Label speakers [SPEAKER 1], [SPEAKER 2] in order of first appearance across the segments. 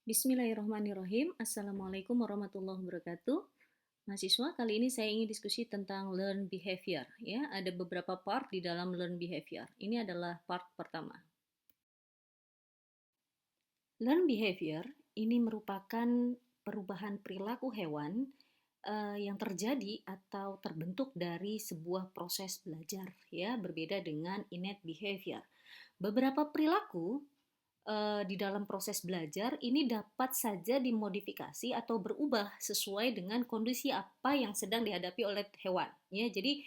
[SPEAKER 1] Bismillahirrahmanirrahim. Assalamualaikum warahmatullahi wabarakatuh. Mahasiswa, kali ini saya ingin diskusi tentang learn behavior. Ya, ada beberapa part di dalam learn behavior. Ini adalah part pertama. Learn behavior ini merupakan perubahan perilaku hewan yang terjadi atau terbentuk dari sebuah proses belajar, ya, berbeda dengan innate behavior. Beberapa perilaku di dalam proses belajar ini dapat saja dimodifikasi atau berubah sesuai dengan kondisi apa yang sedang dihadapi oleh hewan. Ya, jadi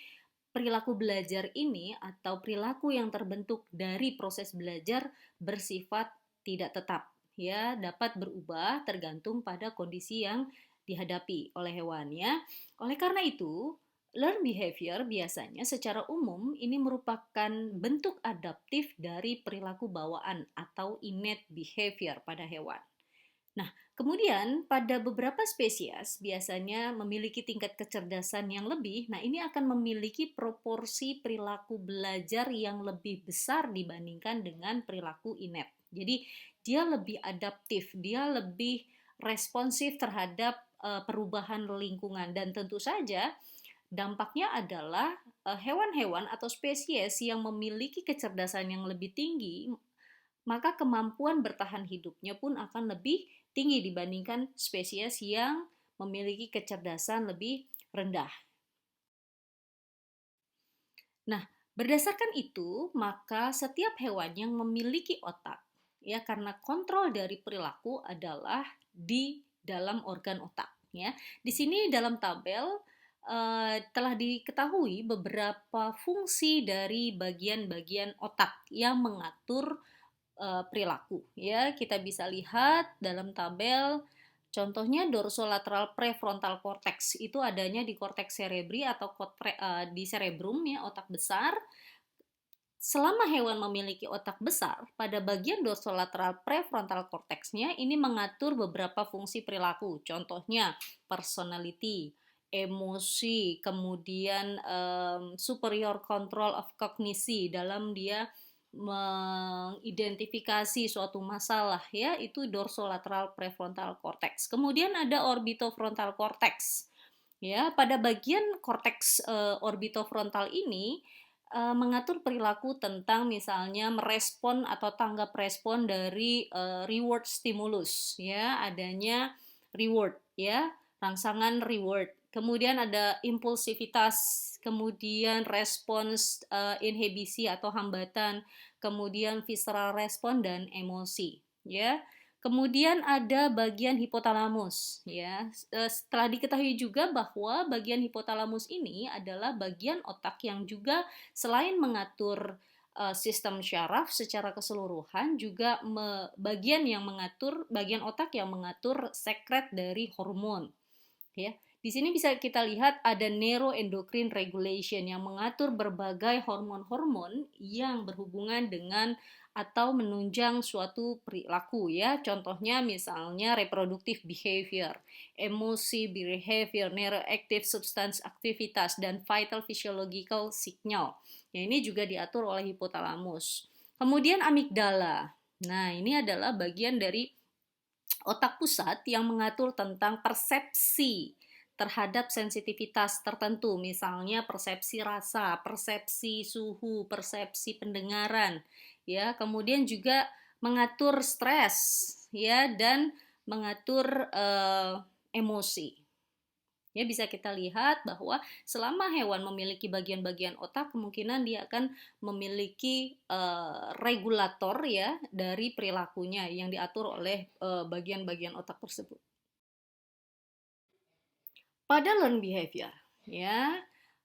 [SPEAKER 1] perilaku belajar ini atau perilaku yang terbentuk dari proses belajar bersifat tidak tetap. Ya, dapat berubah tergantung pada kondisi yang dihadapi oleh hewan. Ya, oleh karena itu learn behavior biasanya secara umum ini merupakan bentuk adaptif dari perilaku bawaan atau innate behavior pada hewan. Nah, kemudian pada beberapa spesies biasanya memiliki tingkat kecerdasan yang lebih. Nah, ini akan memiliki proporsi perilaku belajar yang lebih besar dibandingkan dengan perilaku innate. Jadi, dia lebih adaptif, dia lebih responsif terhadap perubahan lingkungan, dan tentu saja dampaknya adalah hewan-hewan atau spesies yang memiliki kecerdasan yang lebih tinggi, maka kemampuan bertahan hidupnya pun akan lebih tinggi dibandingkan spesies yang memiliki kecerdasan lebih rendah. Nah, berdasarkan itu, maka setiap hewan yang memiliki otak, ya, karena kontrol dari perilaku adalah di dalam organ otak, ya. Di sini dalam tabel telah diketahui beberapa fungsi dari bagian-bagian otak yang mengatur perilaku, ya. Kita bisa lihat dalam tabel. Contohnya dorsolateral prefrontal cortex itu adanya di korteks cerebri atau di cerebrum, ya, otak besar. Selama hewan memiliki otak besar, pada bagian dorsolateral prefrontal cortexnya ini mengatur beberapa fungsi perilaku. Contohnya personality, emosi, kemudian superior control of cognition dalam dia mengidentifikasi suatu masalah, ya, itu dorsolateral prefrontal cortex. Kemudian ada orbitofrontal cortex. Ya, pada bagian korteks orbitofrontal ini mengatur perilaku tentang misalnya merespon atau tanggap respon dari reward stimulus, ya, adanya reward, ya, rangsangan reward. Kemudian ada impulsivitas, kemudian respons inhibisi atau hambatan, kemudian visceral respon dan emosi, ya. Kemudian ada bagian hipotalamus, ya. Setelah diketahui juga bahwa bagian hipotalamus ini adalah bagian otak yang juga selain mengatur sistem syaraf secara keseluruhan, juga bagian otak yang mengatur sekret dari hormon, ya. Di sini bisa kita lihat ada neuroendocrine regulation yang mengatur berbagai hormon-hormon yang berhubungan dengan atau menunjang suatu perilaku, ya. Contohnya misalnya reproductive behavior, emosi behavior, neuroactive substance aktivitas, dan vital physiological signal. Ya, ini juga diatur oleh hipotalamus. Kemudian amigdala. Nah, ini adalah bagian dari otak pusat yang mengatur tentang persepsi terhadap sensitivitas tertentu, misalnya persepsi rasa, persepsi suhu, persepsi pendengaran, ya. Kemudian juga mengatur stres, ya, dan mengatur emosi. Ya, bisa kita lihat bahwa selama hewan memiliki bagian-bagian otak, kemungkinan dia akan memiliki regulator, ya, dari perilakunya yang diatur oleh bagian-bagian otak tersebut. Pada learn behavior, ya,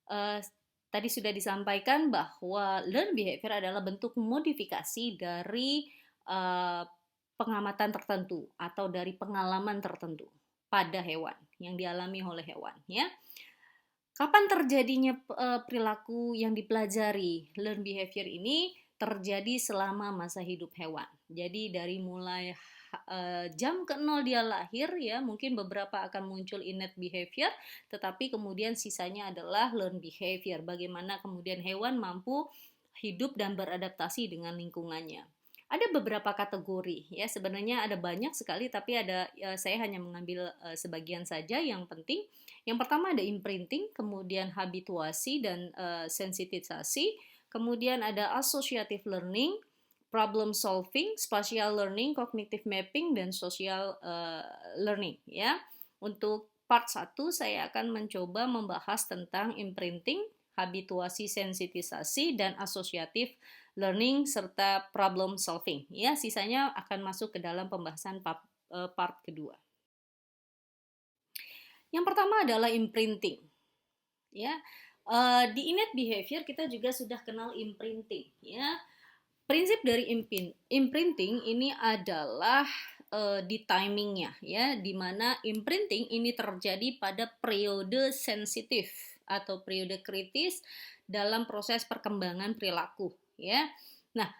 [SPEAKER 1] eh, tadi sudah disampaikan bahwa learn behavior adalah bentuk modifikasi dari eh, pengamatan tertentu atau dari pengalaman tertentu pada hewan yang dialami oleh hewan, ya. Kapan terjadinya perilaku yang dipelajari learn behavior ini? Terjadi selama masa hidup hewan. Jadi dari mulai jam ke-0 dia lahir, ya, mungkin beberapa akan muncul innate behavior, tetapi kemudian sisanya adalah learn behavior. Bagaimana kemudian hewan mampu hidup dan beradaptasi dengan lingkungannya. Ada beberapa kategori ya, sebenarnya ada banyak sekali tapi saya hanya mengambil sebagian saja yang penting. Yang pertama ada imprinting, kemudian habituasi dan sensitisasi, kemudian ada associative learning, problem solving, spatial learning, cognitive mapping dan social learning ya. Untuk part 1 saya akan mencoba membahas tentang imprinting, habituasi, sensitisasi dan associative learning serta problem solving ya. Sisanya akan masuk ke dalam pembahasan part kedua. Yang pertama adalah imprinting ya. Di innate behavior kita juga sudah kenal imprinting ya. Prinsip dari imprinting ini adalah di timingnya ya, di mana imprinting ini terjadi pada periode sensitif atau periode kritis dalam proses perkembangan perilaku ya. Nah,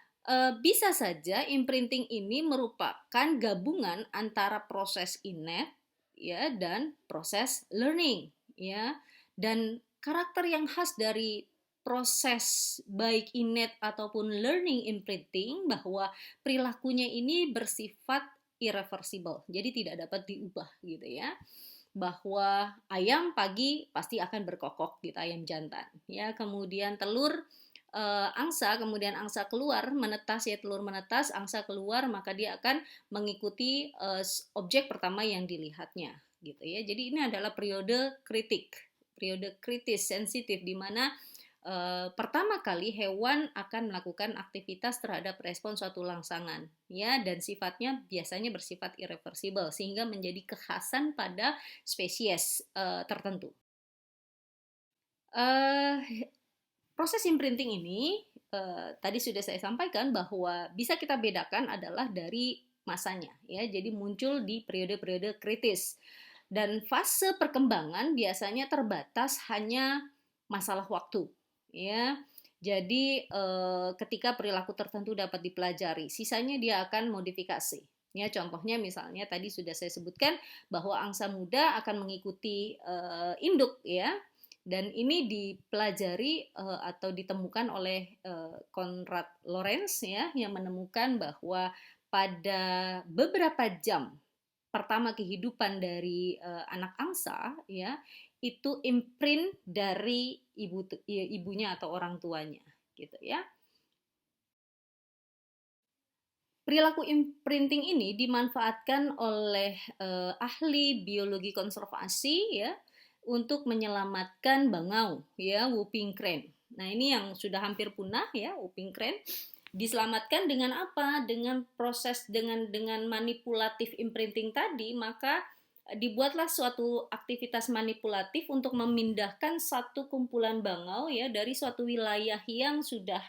[SPEAKER 1] bisa saja imprinting ini merupakan gabungan antara proses innate ya dan proses learning ya. Dan karakter yang khas dari proses baik innate ataupun learning imprinting bahwa perilakunya ini bersifat irreversible. Jadi tidak dapat diubah gitu ya. Bahwa ayam pagi pasti akan berkokok gitu, ayam jantan ya. Kemudian telur angsa, kemudian angsa keluar menetas ya, telur menetas, angsa keluar, maka dia akan mengikuti objek pertama yang dilihatnya gitu ya. Jadi ini adalah periode kritis sensitif di mana pertama kali hewan akan melakukan aktivitas terhadap respon suatu rangsangan ya, dan sifatnya biasanya bersifat irreversible sehingga menjadi kekhasan pada spesies tertentu. Proses imprinting ini tadi sudah saya sampaikan bahwa bisa kita bedakan adalah dari masanya ya, jadi muncul di periode-periode kritis dan fase perkembangan biasanya terbatas hanya masalah waktu ya. Jadi ketika perilaku tertentu dapat dipelajari, sisanya dia akan modifikasi. Ya, contohnya misalnya tadi sudah saya sebutkan bahwa angsa muda akan mengikuti induk ya. Dan ini dipelajari atau ditemukan oleh Konrad Lorenz ya, yang menemukan bahwa pada beberapa jam pertama kehidupan dari anak angsa ya, itu imprint dari ibunya atau orang tuanya gitu ya. Perilaku imprinting ini dimanfaatkan oleh ahli biologi konservasi ya untuk menyelamatkan bangau ya, whooping crane. Nah, ini yang sudah hampir punah ya, whooping crane. Diselamatkan dengan apa? Dengan proses dengan manipulatif imprinting tadi, maka dibuatlah suatu aktivitas manipulatif untuk memindahkan satu kumpulan bangau ya dari suatu wilayah yang sudah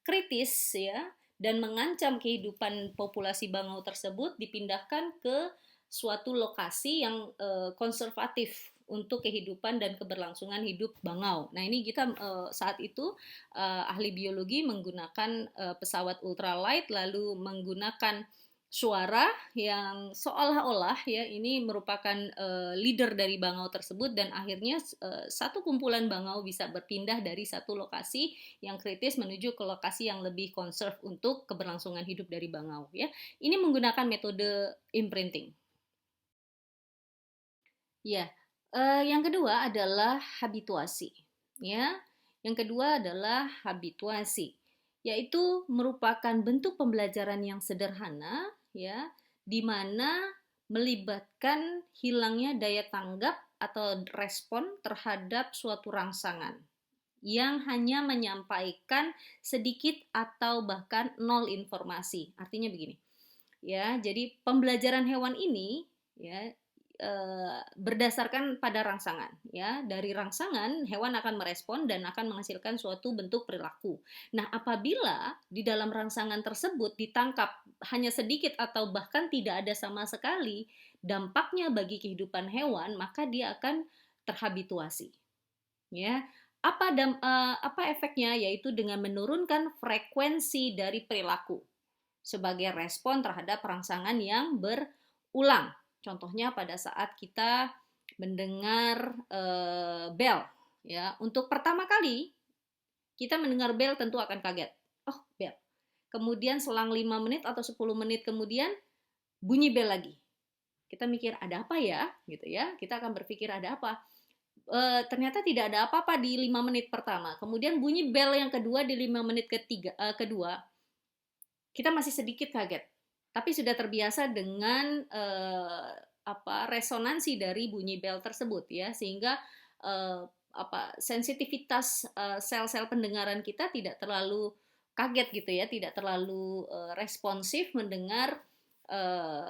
[SPEAKER 1] kritis ya dan mengancam kehidupan populasi bangau tersebut, dipindahkan ke suatu lokasi yang konservatif untuk kehidupan dan keberlangsungan hidup bangau. Nah, ini kita saat itu ahli biologi menggunakan pesawat ultralight, lalu menggunakan suara yang seolah-olah ya ini merupakan leader dari bangau tersebut, dan akhirnya satu kumpulan bangau bisa berpindah dari satu lokasi yang kritis menuju ke lokasi yang lebih conserve untuk keberlangsungan hidup dari bangau ya. Ini menggunakan metode imprinting. Ya, yang kedua adalah habituasi ya. Yang kedua adalah habituasi, yaitu merupakan bentuk pembelajaran yang sederhana ya, di mana melibatkan hilangnya daya tanggap atau respon terhadap suatu rangsangan yang hanya menyampaikan sedikit atau bahkan nol informasi. Artinya begini ya, jadi pembelajaran hewan ini ya berdasarkan pada rangsangan ya. Dari rangsangan hewan akan merespon dan akan menghasilkan suatu bentuk perilaku. Nah, apabila di dalam rangsangan tersebut ditangkap hanya sedikit atau bahkan tidak ada sama sekali dampaknya bagi kehidupan hewan, maka dia akan terhabituasi ya. Apa efeknya? Yaitu dengan menurunkan frekuensi dari perilaku sebagai respon terhadap rangsangan yang berulang. Contohnya pada saat kita mendengar bel ya, untuk pertama kali kita mendengar bel tentu akan kaget. Oh, bel. kemudian selang 5 menit atau 10 menit kemudian bunyi bel lagi. Kita mikir ada apa ya, gitu ya. Kita akan berpikir ada apa. Ternyata tidak ada apa-apa di 5 menit pertama. Kemudian bunyi bel yang kedua di 5 menit kedua, kita masih sedikit kaget. Tapi sudah terbiasa dengan resonansi dari bunyi bel tersebut ya, sehingga sensitivitas sel-sel pendengaran kita tidak terlalu kaget gitu ya, tidak terlalu responsif mendengar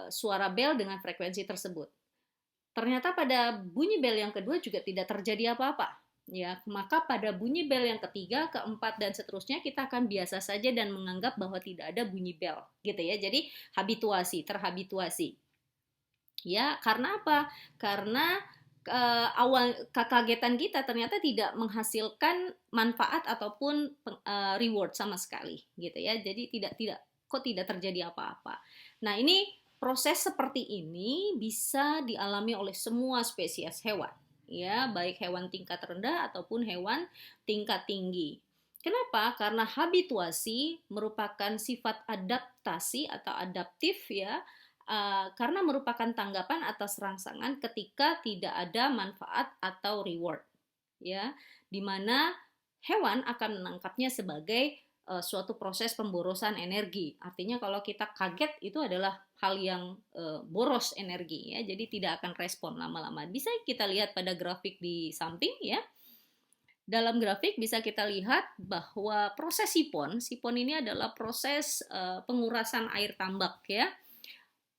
[SPEAKER 1] suara bel dengan frekuensi tersebut. Ternyata pada bunyi bel yang kedua juga tidak terjadi apa-apa. Ya, maka pada bunyi bel yang ketiga, keempat dan seterusnya kita akan biasa saja dan menganggap bahwa tidak ada bunyi bel, gitu ya. Jadi terhabituasi. Ya, karena apa? Karena awal kekagetan kita ternyata tidak menghasilkan manfaat ataupun reward sama sekali, gitu ya. Jadi tidak terjadi apa-apa. Nah, ini proses seperti ini bisa dialami oleh semua spesies hewan, ya, baik hewan tingkat rendah ataupun hewan tingkat tinggi. Kenapa? Karena habituasi merupakan sifat adaptasi atau adaptif ya, karena merupakan tanggapan atas rangsangan ketika tidak ada manfaat atau reward, ya, di mana hewan akan menangkapnya sebagai suatu proses pemborosan energi. Artinya kalau kita kaget itu adalah hal yang boros energi ya, jadi tidak akan respon lama-lama. Bisa kita lihat pada grafik di samping ya. Dalam grafik bisa kita lihat bahwa proses sipon ini adalah proses pengurasan air tambak ya.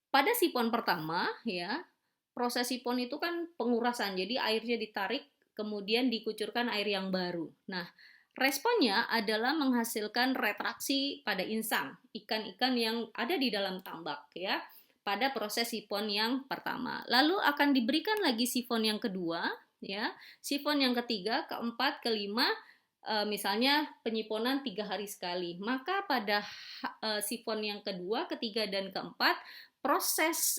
[SPEAKER 1] Pada sipon pertama ya, proses sipon itu kan pengurasan, jadi airnya ditarik kemudian dikucurkan air yang baru. Nah, responnya adalah menghasilkan retraksi pada insang, ikan-ikan yang ada di dalam tambak ya, pada proses sifon yang pertama. Lalu akan diberikan lagi sifon yang kedua ya, sifon yang ketiga, keempat, kelima, misalnya penyiponan 3 hari sekali. Maka pada sifon yang kedua, ketiga, dan keempat, proses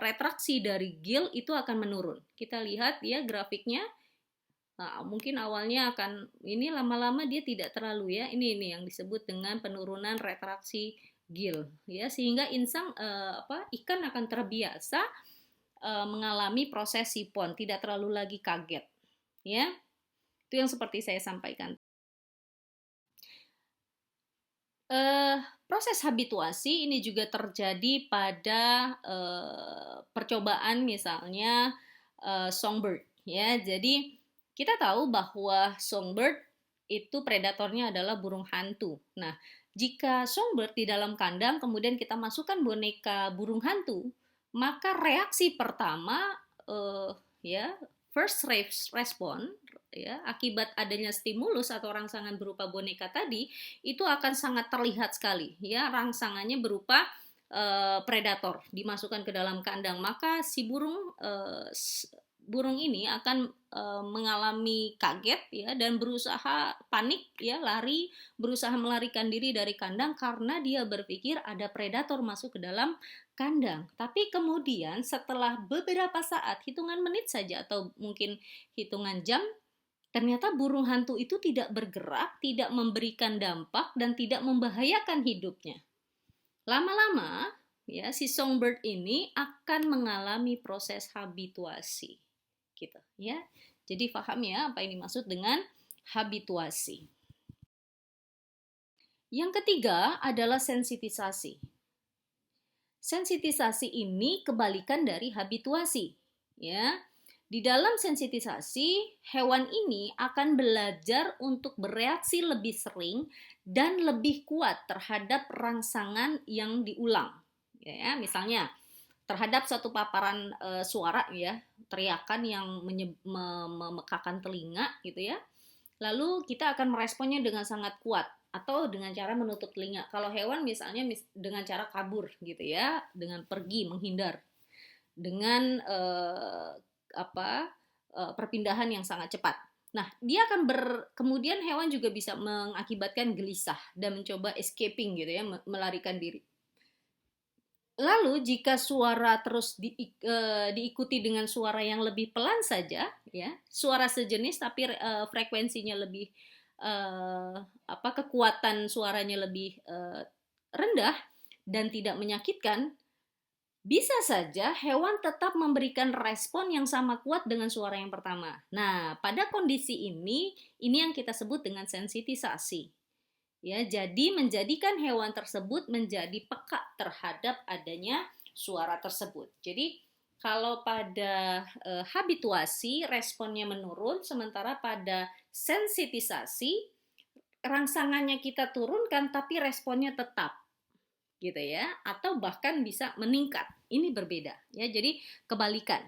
[SPEAKER 1] retraksi dari gil itu akan menurun. Kita lihat ya grafiknya. Nah, mungkin awalnya akan ini lama-lama dia tidak terlalu ya. Ini yang disebut dengan penurunan retraksi gil ya, sehingga ikan akan terbiasa mengalami proses sipon, tidak terlalu lagi kaget ya. Itu yang seperti saya sampaikan. Proses habituasi ini juga terjadi pada percobaan misalnya songbird ya. Jadi kita tahu bahwa songbird itu predatornya adalah burung hantu. Nah, jika songbird di dalam kandang kemudian kita masukkan boneka burung hantu, maka reaksi pertama ya, first respon ya, akibat adanya stimulus atau rangsangan berupa boneka tadi itu akan sangat terlihat sekali ya, rangsangannya berupa predator dimasukkan ke dalam kandang, maka si burung ini akan mengalami kaget ya dan berusaha panik ya, lari, berusaha melarikan diri dari kandang karena dia berpikir ada predator masuk ke dalam kandang. Tapi kemudian setelah beberapa saat, hitungan menit saja atau mungkin hitungan jam, ternyata burung hantu itu tidak bergerak, tidak memberikan dampak dan tidak membahayakan hidupnya. Lama-lama ya, si songbird ini akan mengalami proses habituasi gitu ya. Jadi paham ya apa yang dimaksud dengan habituasi. Yang ketiga adalah sensitisasi. Sensitisasi ini kebalikan dari habituasi ya. Di dalam sensitisasi, hewan ini akan belajar untuk bereaksi lebih sering dan lebih kuat terhadap rangsangan yang diulang ya. Misalnya terhadap satu paparan suara ya, teriakan yang memekakan telinga gitu ya, lalu kita akan meresponnya dengan sangat kuat atau dengan cara menutup telinga. Kalau hewan misalnya dengan cara kabur gitu ya, dengan pergi, menghindar, dengan perpindahan yang sangat cepat. Nah, dia akan kemudian hewan juga bisa mengakibatkan gelisah dan mencoba escaping gitu ya, melarikan diri. Lalu jika suara terus diikuti dengan suara yang lebih pelan saja, ya, suara sejenis tapi frekuensinya lebih kekuatan suaranya lebih rendah dan tidak menyakitkan, bisa saja hewan tetap memberikan respon yang sama kuat dengan suara yang pertama. Nah, pada kondisi ini yang kita sebut dengan sensitisasi. Ya, jadi menjadikan hewan tersebut menjadi peka terhadap adanya suara tersebut. Jadi kalau pada habituasi responnya menurun, sementara pada sensitisasi rangsangannya kita turunkan tapi responnya tetap gitu ya, atau bahkan bisa meningkat. Ini berbeda ya. Jadi kebalikan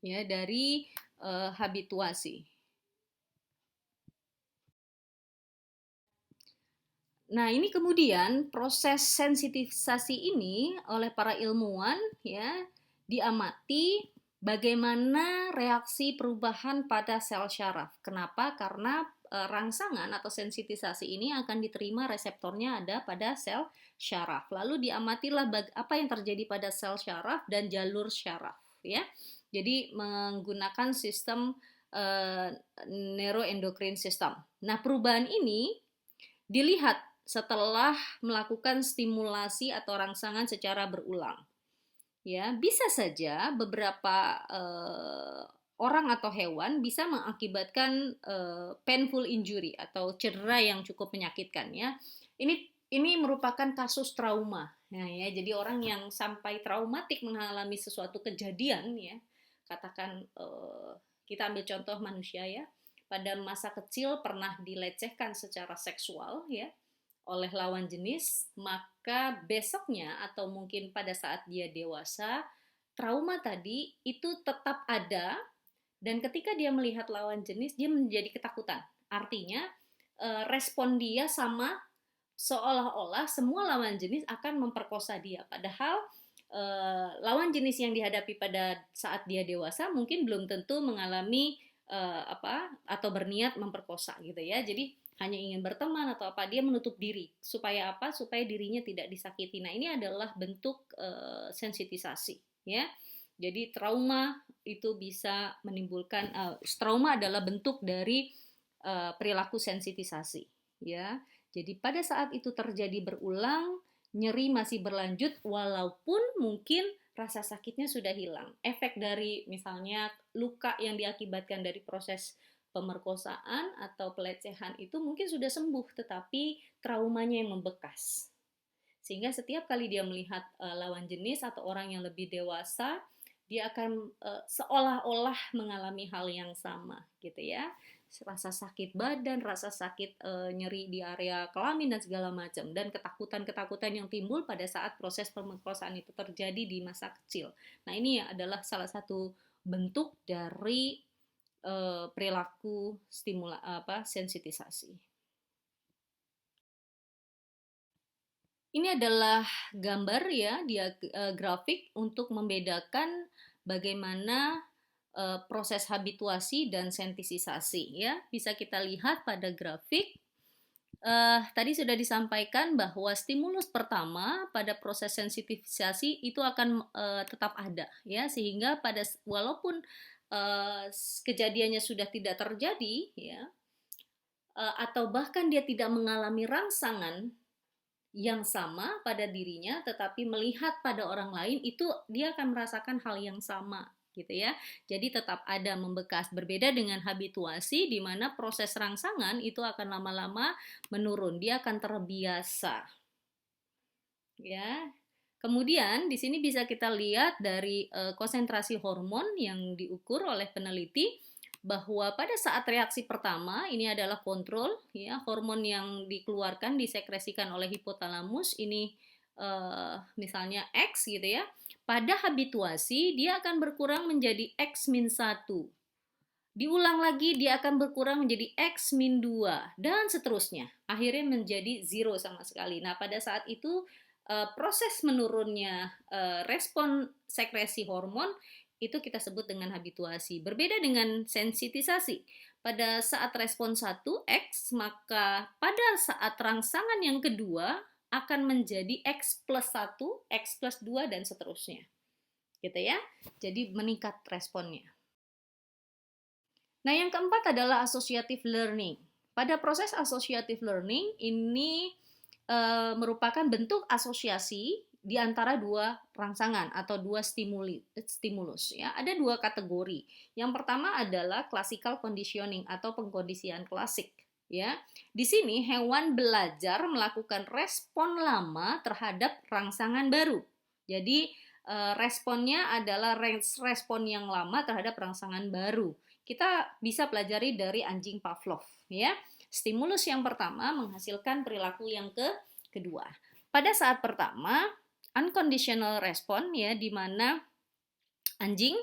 [SPEAKER 1] ya dari habituasi. Nah, ini kemudian proses sensitisasi ini oleh para ilmuwan ya diamati bagaimana reaksi perubahan pada sel syaraf. Kenapa? Karena rangsangan atau sensitisasi ini akan diterima reseptornya ada pada sel syaraf. Lalu diamatilah apa yang terjadi pada sel syaraf dan jalur syaraf ya. Jadi menggunakan sistem neuroendocrine system. Nah, perubahan ini dilihat setelah melakukan stimulasi atau rangsangan secara berulang. Ya, bisa saja beberapa orang atau hewan bisa mengakibatkan painful injury atau cedera yang cukup menyakitkan ya. Ini merupakan kasus trauma. Nah, ya, jadi orang yang sampai traumatik mengalami sesuatu kejadian ya. Katakan kita ambil contoh manusia ya. Pada masa kecil pernah dilecehkan secara seksual ya oleh lawan jenis, maka besoknya atau mungkin pada saat dia dewasa, trauma tadi itu tetap ada dan ketika dia melihat lawan jenis dia menjadi ketakutan. Artinya respon dia sama seolah-olah semua lawan jenis akan memperkosa dia. Padahal lawan jenis yang dihadapi pada saat dia dewasa mungkin belum tentu mengalami atau berniat memperkosa gitu ya. Jadi hanya ingin berteman atau apa, dia menutup diri supaya apa? Supaya dirinya tidak disakiti. Nah, ini adalah bentuk sensitisasi ya. Jadi trauma itu bisa menimbulkan trauma adalah bentuk dari perilaku sensitisasi ya. Jadi pada saat itu terjadi berulang, nyeri masih berlanjut walaupun mungkin rasa sakitnya sudah hilang. Efek dari misalnya luka yang diakibatkan dari proses pemerkosaan atau pelecehan itu mungkin sudah sembuh, tetapi traumanya yang membekas. Sehingga setiap kali dia melihat lawan jenis atau orang yang lebih dewasa, dia akan seolah-olah mengalami hal yang sama gitu ya. Rasa sakit badan, rasa sakit nyeri di area kelamin dan segala macam, dan ketakutan-ketakutan yang timbul pada saat proses pemerkosaan itu terjadi di masa kecil. Nah, ini adalah salah satu bentuk dari perilaku sensitisasi. Ini adalah gambar ya, dia grafik untuk membedakan bagaimana proses habituasi dan sensitisasi ya. Bisa kita lihat pada grafik. Tadi sudah disampaikan bahwa stimulus pertama pada proses sensitisasi itu akan tetap ada ya, sehingga walaupun kejadiannya sudah tidak terjadi ya, atau bahkan dia tidak mengalami rangsangan yang sama pada dirinya, tetapi melihat pada orang lain itu dia akan merasakan hal yang sama gitu ya. Jadi tetap ada membekas, berbeda dengan habituasi di mana proses rangsangan itu akan lama-lama menurun, dia akan terbiasa. Ya. Kemudian di sini bisa kita lihat dari konsentrasi hormon yang diukur oleh peneliti bahwa pada saat reaksi pertama ini adalah kontrol ya, hormon yang dikeluarkan disekresikan oleh hipotalamus ini misalnya X gitu ya. Pada habituasi dia akan berkurang menjadi X-1. Diulang lagi dia akan berkurang menjadi X-2 dan seterusnya. Akhirnya menjadi zero sama sekali. Nah, pada saat itu proses menurunnya respon sekresi hormon itu kita sebut dengan habituasi. Berbeda dengan sensitisasi. Pada saat respon 1 X, maka pada saat rangsangan yang kedua akan menjadi X+1, X+2 dan seterusnya. Gitu ya. Jadi meningkat responnya. Nah, yang keempat adalah associative learning. Pada proses associative learning ini merupakan bentuk asosiasi di antara dua rangsangan atau dua stimulus ya. Ada dua kategori. Yang pertama adalah classical conditioning atau pengkondisian klasik ya. Di sini hewan belajar melakukan respon lama terhadap rangsangan baru. Jadi responnya adalah respon yang lama terhadap rangsangan baru. Kita bisa pelajari dari anjing Pavlov ya. Stimulus yang pertama menghasilkan perilaku yang kedua. Pada saat pertama, unconditional response ya, di mana anjing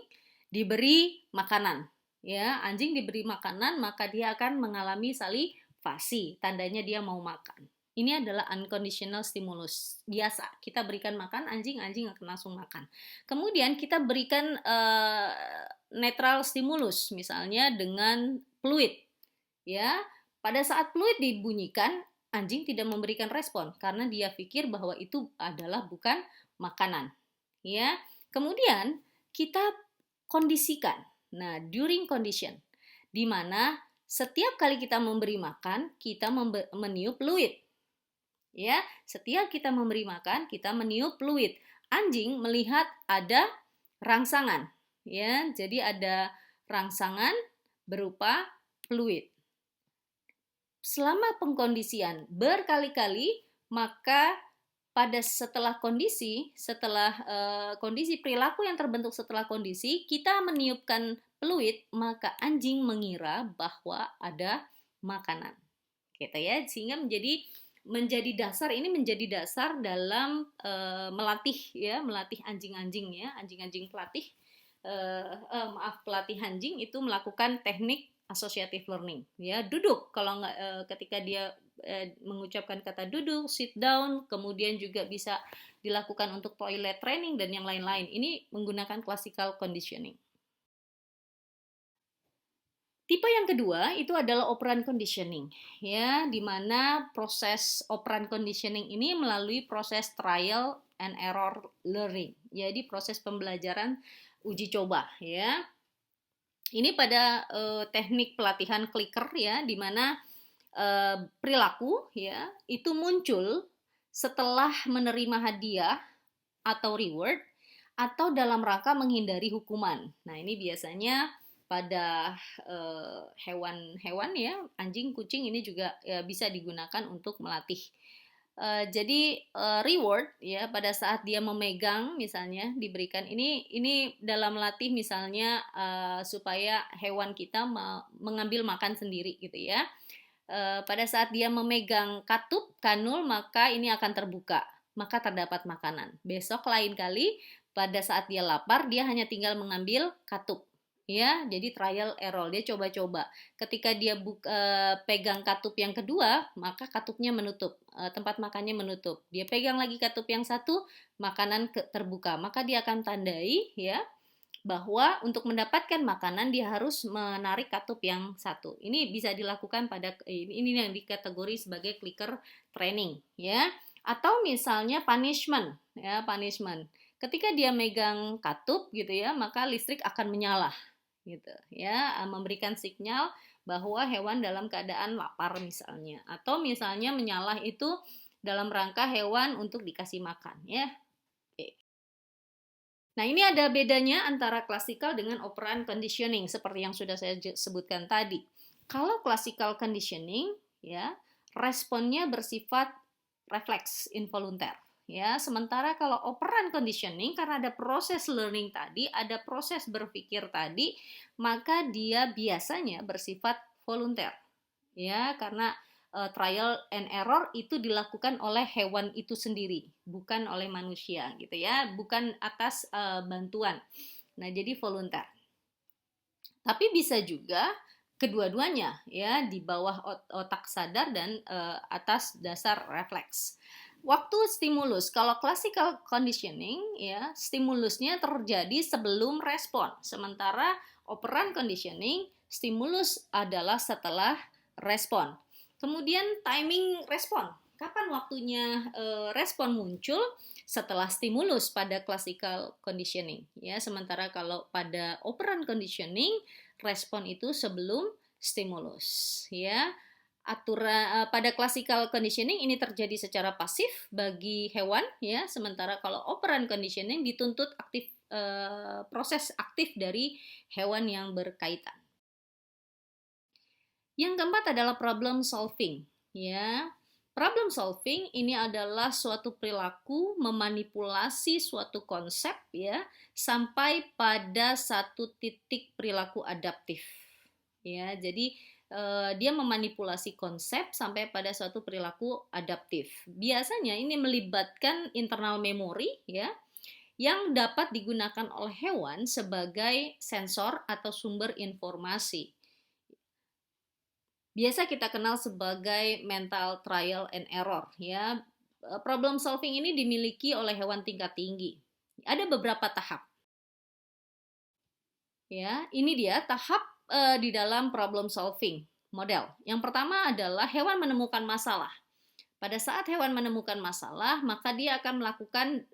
[SPEAKER 1] diberi makanan. Ya, anjing diberi makanan maka dia akan mengalami salivasi, tandanya dia mau makan. Ini adalah unconditional stimulus. Biasa, kita berikan makan anjing akan langsung makan. Kemudian kita berikan netral stimulus, misalnya dengan fluid. Ya, pada saat fluid dibunyikan, anjing tidak memberikan respon karena dia pikir bahwa itu adalah bukan makanan. Ya, kemudian kita kondisikan. Nah, during condition, di mana setiap kali kita memberi makan, kita meniup fluid. Ya, setiap kita memberi makan, kita meniup fluid. Anjing melihat ada rangsangan, ya. Jadi ada rangsangan berupa fluid. Selama pengkondisian berkali-kali, maka setelah kondisi perilaku yang terbentuk setelah kondisi, kita meniupkan fluid, maka anjing mengira bahwa ada makanan. Gitu ya, sehingga menjadi dasar dalam melatih anjing-anjing ya, anjing-anjing pelatih pelatih anjing itu melakukan teknik associative learning ya. Duduk, kalau nggak ketika dia mengucapkan kata duduk, sit down, kemudian juga bisa dilakukan untuk toilet training dan yang lain-lain. Ini menggunakan classical conditioning. Tipe yang kedua itu adalah operant conditioning ya, di mana proses operant conditioning ini melalui proses trial and error learning. Jadi proses pembelajaran uji coba ya. Ini pada teknik pelatihan clicker ya, di mana perilaku ya itu muncul setelah menerima hadiah atau reward atau dalam rangka menghindari hukuman. Nah, ini biasanya pada hewan-hewan ya, anjing, kucing ini juga bisa digunakan untuk melatih. Jadi reward ya pada saat dia memegang misalnya diberikan ini dalam melatih misalnya supaya hewan kita mengambil makan sendiri gitu ya. Pada saat dia memegang katup kanul maka ini akan terbuka, maka terdapat makanan. Besok lain kali pada saat dia lapar dia hanya tinggal mengambil katup. Ya, jadi trial error, dia coba-coba. Ketika dia pegang katup yang kedua, maka katupnya menutup, tempat makannya menutup. Dia pegang lagi katup yang satu, makanan terbuka. Maka dia akan tandai ya bahwa untuk mendapatkan makanan dia harus menarik katup yang satu. Ini bisa dilakukan pada ini yang dikategori sebagai clicker training ya. Atau misalnya punishment ya, punishment. Ketika dia megang katup gitu ya, maka listrik akan menyala gitu ya, memberikan sinyal bahwa hewan dalam keadaan lapar misalnya, atau misalnya menyala itu dalam rangka hewan untuk dikasih makan ya. Oke. Nah, ini ada bedanya antara classical dengan operant conditioning seperti yang sudah saya sebutkan tadi. Kalau classical conditioning ya, responnya bersifat refleks involuntar. Ya, sementara kalau operant conditioning karena ada proses learning tadi, ada proses berpikir tadi, maka dia biasanya bersifat volunteer. Ya, karena trial and error itu dilakukan oleh hewan itu sendiri, bukan oleh manusia gitu ya, bukan atas bantuan. Nah, jadi volunteer. Tapi bisa juga kedua-duanya ya, di bawah otak sadar dan atas dasar refleks. Waktu stimulus, kalau classical conditioning ya, stimulusnya terjadi sebelum respon. Sementara operant conditioning, stimulus adalah setelah respon. Kemudian timing respon. Kapan waktunya respon muncul? Setelah stimulus pada classical conditioning ya. Sementara kalau pada operant conditioning, respon itu sebelum stimulus ya. Pada classical conditioning ini terjadi secara pasif bagi hewan ya, sementara kalau operant conditioning dituntut proses aktif dari hewan yang berkaitan. Yang keempat adalah problem solving ya. Problem solving ini adalah suatu perilaku memanipulasi suatu konsep ya sampai pada satu titik perilaku adaptif. Ya, jadi dia memanipulasi konsep sampai pada suatu perilaku adaptif. Biasanya ini melibatkan internal memory ya yang dapat digunakan oleh hewan sebagai sensor atau sumber informasi. Biasa kita kenal sebagai mental trial and error ya. Problem solving ini dimiliki oleh hewan tingkat tinggi. Ada beberapa tahap. Ya, ini dia tahap di dalam problem solving model. Yang pertama adalah hewan menemukan masalah. Pada saat hewan menemukan masalah, maka dia akan melakukan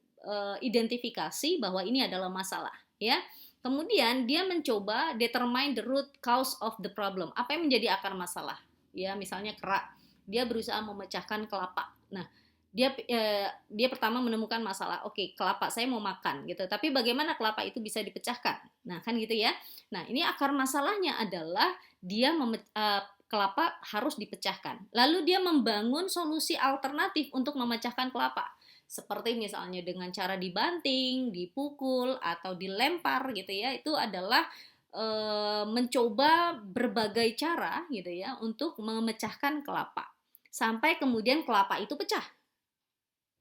[SPEAKER 1] identifikasi bahwa ini adalah masalah, ya. Kemudian dia mencoba determine the root cause of the problem. Apa yang menjadi akar masalah? Ya, misalnya kerak. Dia berusaha memecahkan kelapa. Nah, dia pertama menemukan masalah. Oke, kelapa saya mau makan gitu. Tapi bagaimana kelapa itu bisa dipecahkan? Nah, kan gitu ya. Nah, ini akar masalahnya adalah kelapa harus dipecahkan. Lalu dia membangun solusi alternatif untuk memecahkan kelapa. Seperti misalnya dengan cara dibanting, dipukul, atau dilempar gitu ya. Itu adalah mencoba berbagai cara gitu ya untuk memecahkan kelapa. Sampai kemudian kelapa itu pecah.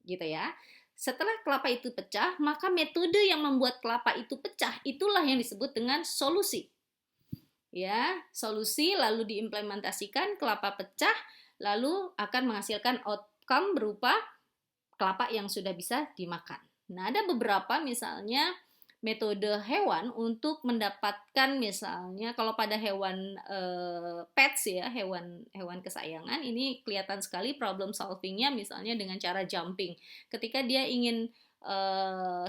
[SPEAKER 1] Gitu ya. Setelah kelapa itu pecah, maka metode yang membuat kelapa itu pecah itulah yang disebut dengan solusi. Ya, solusi lalu diimplementasikan, kelapa pecah, lalu akan menghasilkan outcome berupa kelapa yang sudah bisa dimakan. Nah, ada beberapa misalnya metode hewan untuk mendapatkan misalnya kalau pada hewan pets ya, hewan kesayangan ini kelihatan sekali problem solvingnya misalnya dengan cara jumping. Ketika dia ingin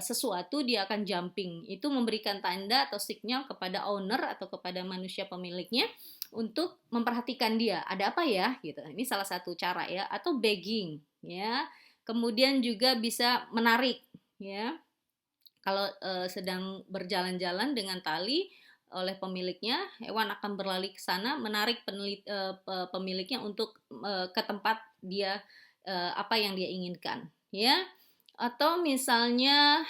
[SPEAKER 1] sesuatu dia akan jumping. Itu memberikan tanda atau sinyal kepada owner atau kepada manusia pemiliknya untuk memperhatikan dia. Ada apa ya gitu. Ini salah satu cara ya, atau begging ya. Kemudian juga bisa menarik ya. Kalau sedang berjalan-jalan dengan tali oleh pemiliknya, hewan akan berlari ke sana menarik pemiliknya untuk ke tempat dia apa yang dia inginkan ya. Atau misalnya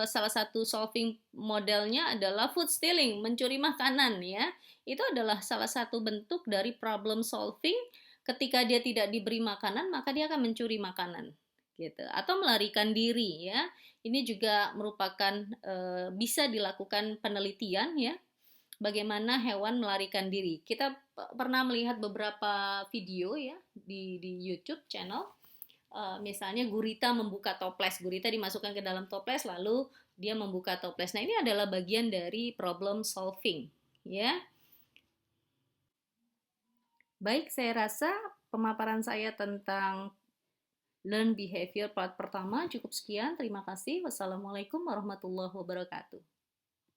[SPEAKER 1] salah satu solving modelnya adalah food stealing, mencuri makanan ya. Itu adalah salah satu bentuk dari problem solving. Ketika dia tidak diberi makanan, maka dia akan mencuri makanan gitu. Atau melarikan diri ya. Ini juga merupakan bisa dilakukan penelitian ya. Bagaimana hewan melarikan diri. Kita pernah melihat beberapa video ya di YouTube channel. Misalnya gurita membuka toples, gurita dimasukkan ke dalam toples lalu dia membuka toples. Nah, ini adalah bagian dari problem solving, ya. Baik, saya rasa pemaparan saya tentang learn behavior part pertama cukup sekian. Terima kasih. Wassalamualaikum warahmatullahi wabarakatuh.